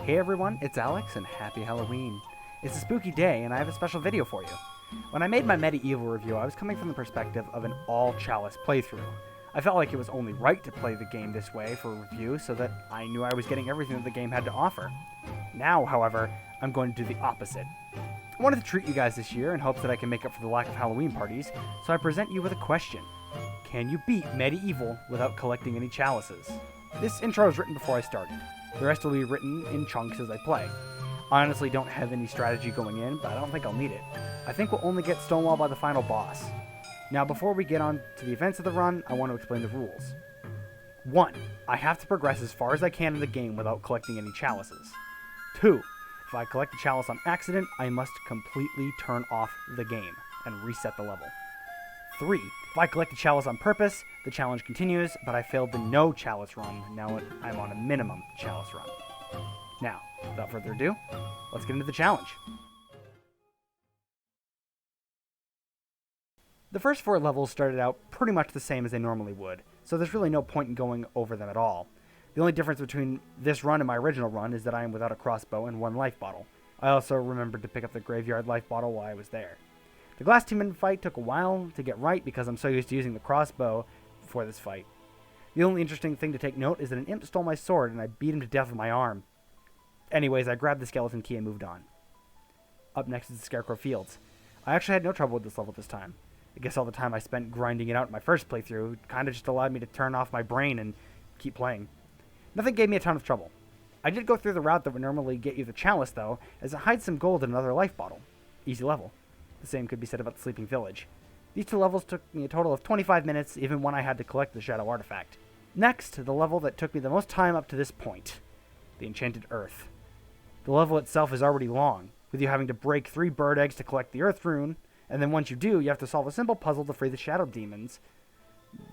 Hey everyone, it's Alex and happy Halloween. It's a spooky day and I have a special video for you. When I made my Medieval review, I was coming from the perspective of an all Chalice playthrough. I felt like it was only right to play the game this way for a review so that I knew I was getting everything that the game had to offer. Now, however, I'm going to do the opposite. I wanted to treat you guys this year in hopes that I can make up for the lack of Halloween parties, so I present you with a question. Can you beat Medieval without collecting any chalices? This intro was written before I started. The rest will be written in chunks as I play. I honestly don't have any strategy going in, but I don't think I'll need it. I think we'll only get stonewalled by the final boss. Now, before we get on to the events of the run, I want to explain the rules. 1. I have to progress as far as I can in the game without collecting any chalices. 2. If I collect a chalice on accident, I must completely turn off the game and reset the level. 3. If I collect a chalice on purpose, the challenge continues, but I failed the no chalice run. Now I'm on a minimum chalice run. Now, without further ado, let's get into the challenge. The first 4 levels started out pretty much the same as they normally would, so there's really no point in going over them at all. The only difference between this run and my original run is that I am without a crossbow and 1 life bottle. I also remembered to pick up the graveyard life bottle while I was there. The glass demon fight took a while to get right because I'm so used to using the crossbow for this fight. The only interesting thing to take note is that an imp stole my sword and I beat him to death with my arm. Anyways, I grabbed the skeleton key and moved on. Up next is the Scarecrow Fields. I actually had no trouble with this level this time. I guess all the time I spent grinding it out in my first playthrough kind of just allowed me to turn off my brain and keep playing. Nothing gave me a ton of trouble. I did go through the route that would normally get you the chalice though, as it hides some gold in another life bottle. Easy level. The same could be said about the Sleeping Village. These 2 levels took me a total of 25 minutes, even when I had to collect the Shadow Artifact. Next, the level that took me the most time up to this point, the Enchanted Earth. The level itself is already long, with you having to break 3 bird eggs to collect the Earth Rune, and then once you do, you have to solve a simple puzzle to free the Shadow Demons.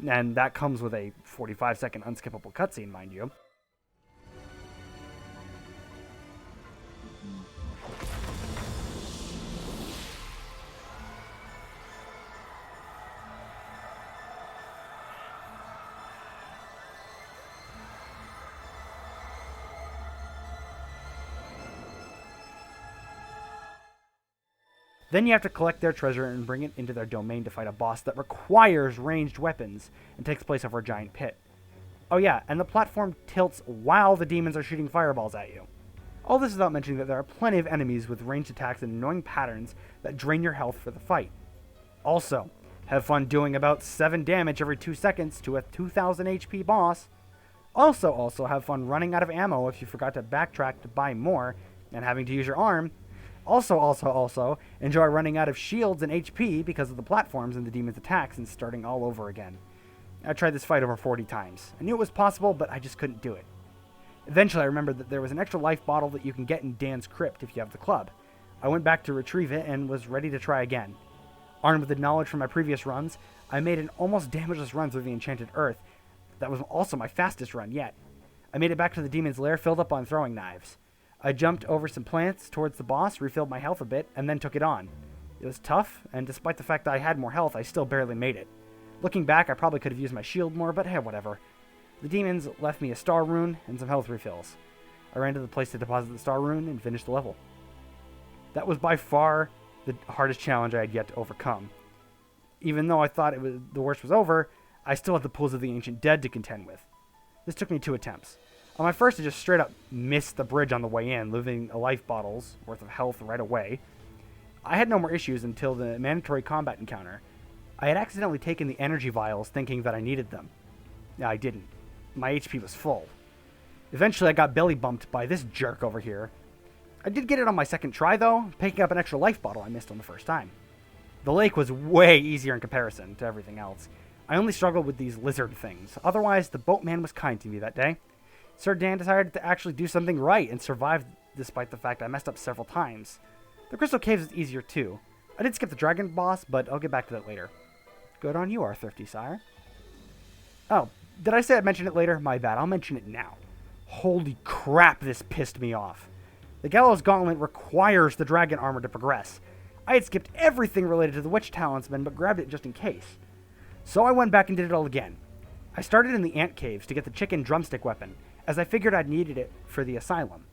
And that comes with a 45-second unskippable cutscene, mind you. Then you have to collect their treasure and bring it into their domain to fight a boss that requires ranged weapons and takes place over a giant pit. Oh yeah, and the platform tilts while the demons are shooting fireballs at you. All this without mentioning that there are plenty of enemies with ranged attacks and annoying patterns that drain your health for the fight. Also, have fun doing about 7 damage every 2 seconds to a 2000 HP boss. Also have fun running out of ammo if you forgot to backtrack to buy more and having to use your arm. Also, enjoy running out of shields and HP because of the platforms and the demon's attacks and starting all over again. I tried this fight over 40 times. I knew it was possible, but I just couldn't do it. Eventually, I remembered that there was an extra life bottle that you can get in Dan's crypt if you have the club. I went back to retrieve it and was ready to try again. Armed with the knowledge from my previous runs, I made an almost damageless run through the Enchanted Earth. That was also my fastest run yet. I made it back to the demon's lair filled up on throwing knives. I jumped over some plants towards the boss, refilled my health a bit, and then took it on. It was tough, and despite the fact that I had more health, I still barely made it. Looking back, I probably could have used my shield more, but hey, whatever. The demons left me a star rune and some health refills. I ran to the place to deposit the star rune and finished the level. That was by far the hardest challenge I had yet to overcome. Even though I thought the worst was over, I still had the pools of the ancient dead to contend with. This took me 2 attempts. On my first, I just straight up missed the bridge on the way in, losing a life bottle's worth of health right away. I had no more issues until the mandatory combat encounter. I had accidentally taken the energy vials thinking that I needed them. I didn't. My HP was full. Eventually, I got belly bumped by this jerk over here. I did get it on my second try, though, picking up an extra life bottle I missed on the first time. The lake was way easier in comparison to everything else. I only struggled with these lizard things. Otherwise, the boatman was kind to me that day. Sir Dan decided to actually do something right and survived despite the fact I messed up several times. The Crystal Caves is easier too. I did skip the dragon boss, but I'll get back to that later. Good on you, our thrifty sire. Oh, did I say I'd mention it later? My bad, I'll mention it now. Holy crap, this pissed me off. The Gallows Gauntlet requires the dragon armor to progress. I had skipped everything related to the Witch Talisman, but grabbed it just in case. So I went back and did it all again. I started in the ant caves to get the chicken drumstick weapon, as I figured I'd needed it for the asylum.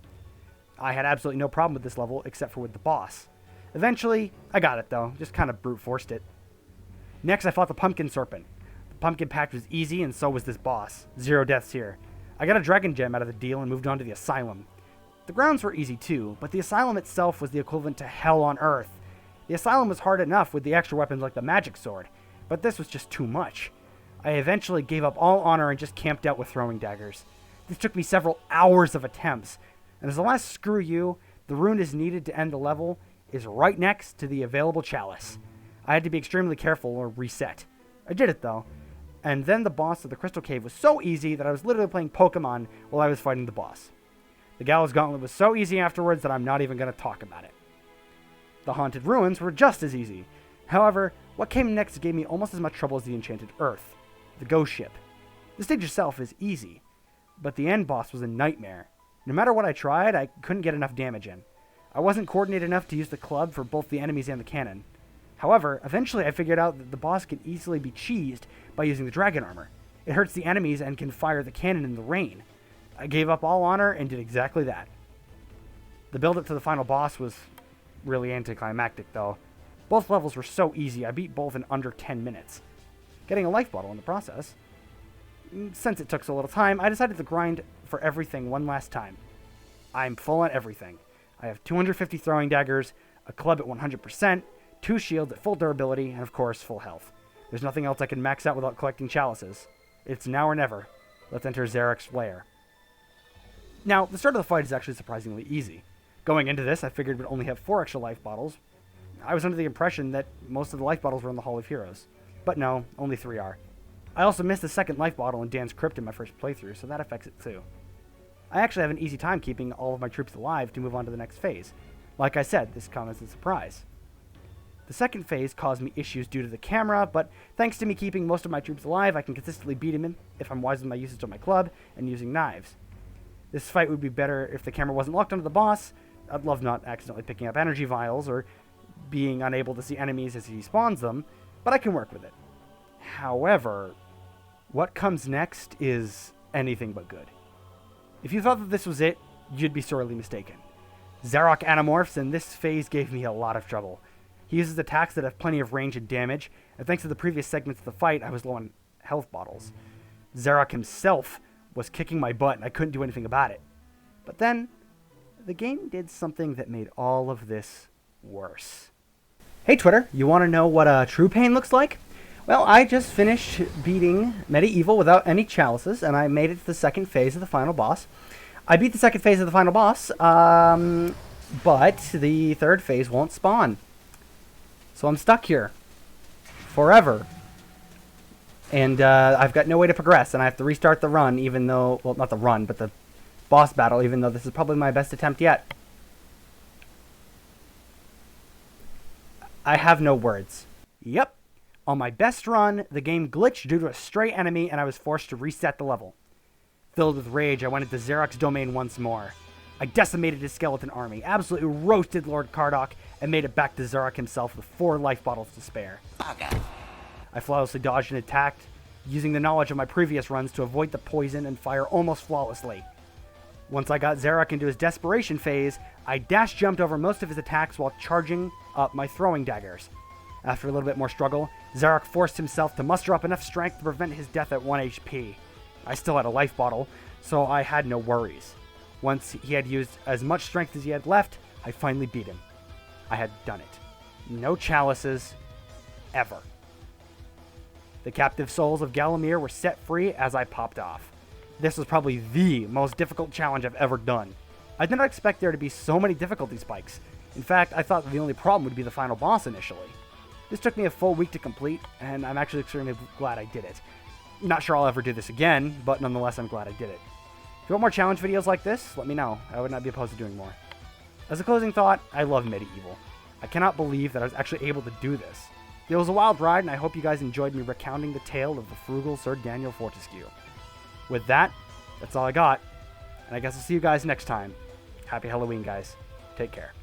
I had absolutely no problem with this level except for with the boss. Eventually, I got it though, just kind of brute forced it. Next, I fought the Pumpkin Serpent. The Pumpkin Pact was easy, and so was this boss. 0 deaths here. I got a Dragon Gem out of the deal and moved on to the Asylum. The grounds were easy too, but the Asylum itself was the equivalent to hell on earth. The Asylum was hard enough with the extra weapons like the Magic Sword, but this was just too much. I eventually gave up all honor and just camped out with throwing daggers. This took me several hours of attempts, and as the last screw you, the rune is needed to end the level is right next to the available chalice. I had to be extremely careful or reset. I did it though, and then the boss of the Crystal Cave was so easy that I was literally playing Pokemon while I was fighting the boss. The Gallows Gauntlet was so easy afterwards that I'm not even going to talk about it. The Haunted Ruins were just as easy. However, what came next gave me almost as much trouble as the Enchanted Earth, the Ghost Ship. The stage itself is easy, but the end boss was a nightmare. No matter what I tried, I couldn't get enough damage in. I wasn't coordinated enough to use the club for both the enemies and the cannon. However, eventually I figured out that the boss can easily be cheesed by using the dragon armor. It hurts the enemies and can fire the cannon in the rain. I gave up all honor and did exactly that. The build-up to the final boss was really anticlimactic though. Both levels were so easy, I beat both in under 10 minutes. Getting a life bottle in the process. Since it took so little time, I decided to grind for everything one last time. I'm full on everything. I have 250 throwing daggers, a club at 100%, 2 shields at full durability, and of course, full health. There's nothing else I can max out without collecting chalices. It's now or never. Let's enter Zarek's lair. Now, the start of the fight is actually surprisingly easy. Going into this, I figured we'd only have 4 extra life bottles. I was under the impression that most of the life bottles were in the Hall of Heroes. But no, only 3 are. I also missed the second life bottle in Dan's Crypt in my first playthrough, so that affects it too. I actually have an easy time keeping all of my troops alive to move on to the next phase. Like I said, this comes as a surprise. The second phase caused me issues due to the camera, but thanks to me keeping most of my troops alive, I can consistently beat him if I'm wise with my usage of my club and using knives. This fight would be better if the camera wasn't locked onto the boss. I'd love not accidentally picking up energy vials or being unable to see enemies as he spawns them, but I can work with it. However, what comes next is anything but good. If you thought that this was it, you'd be sorely mistaken. Zarok anamorphs, and this phase gave me a lot of trouble. He uses attacks that have plenty of range and damage, and thanks to the previous segments of the fight, I was low on health bottles. Zarok himself was kicking my butt, and I couldn't do anything about it. But then, the game did something that made all of this worse. Hey Twitter, you want to know what a true pain looks like? Well, I just finished beating Medievil without any chalices, and I made it to the second phase of the final boss. I beat the second phase of the final boss, but the third phase won't spawn. So I'm stuck here. Forever. And I've got no way to progress, and I have to restart the run, even though... Well, not the run, but the boss battle, even though this is probably my best attempt yet. I have no words. Yep. On my best run, the game glitched due to a stray enemy, and I was forced to reset the level. Filled with rage, I went into Zarok's domain once more. I decimated his skeleton army, absolutely roasted Lord Cardok, and made it back to Zarok himself with 4 life bottles to spare. Bugger. I flawlessly dodged and attacked, using the knowledge of my previous runs to avoid the poison and fire almost flawlessly. Once I got Zarok into his desperation phase, I dash jumped over most of his attacks while charging up my throwing daggers. After a little bit more struggle, Zarok forced himself to muster up enough strength to prevent his death at 1 HP. I still had a life bottle, so I had no worries. Once he had used as much strength as he had left, I finally beat him. I had done it. No chalices, ever. The captive souls of Galamir were set free as I popped off. This was probably the most difficult challenge I've ever done. I did not expect there to be so many difficulty spikes. In fact, I thought the only problem would be the final boss initially. This took me a full week to complete, and I'm actually extremely glad I did it. Not sure I'll ever do this again, but nonetheless I'm glad I did it. If you want more challenge videos like this, let me know. I would not be opposed to doing more. As a closing thought, I love Medievil. I cannot believe that I was actually able to do this. It was a wild ride, and I hope you guys enjoyed me recounting the tale of the frugal Sir Daniel Fortescue. With that, that's all I got, and I guess I'll see you guys next time. Happy Halloween, guys. Take care.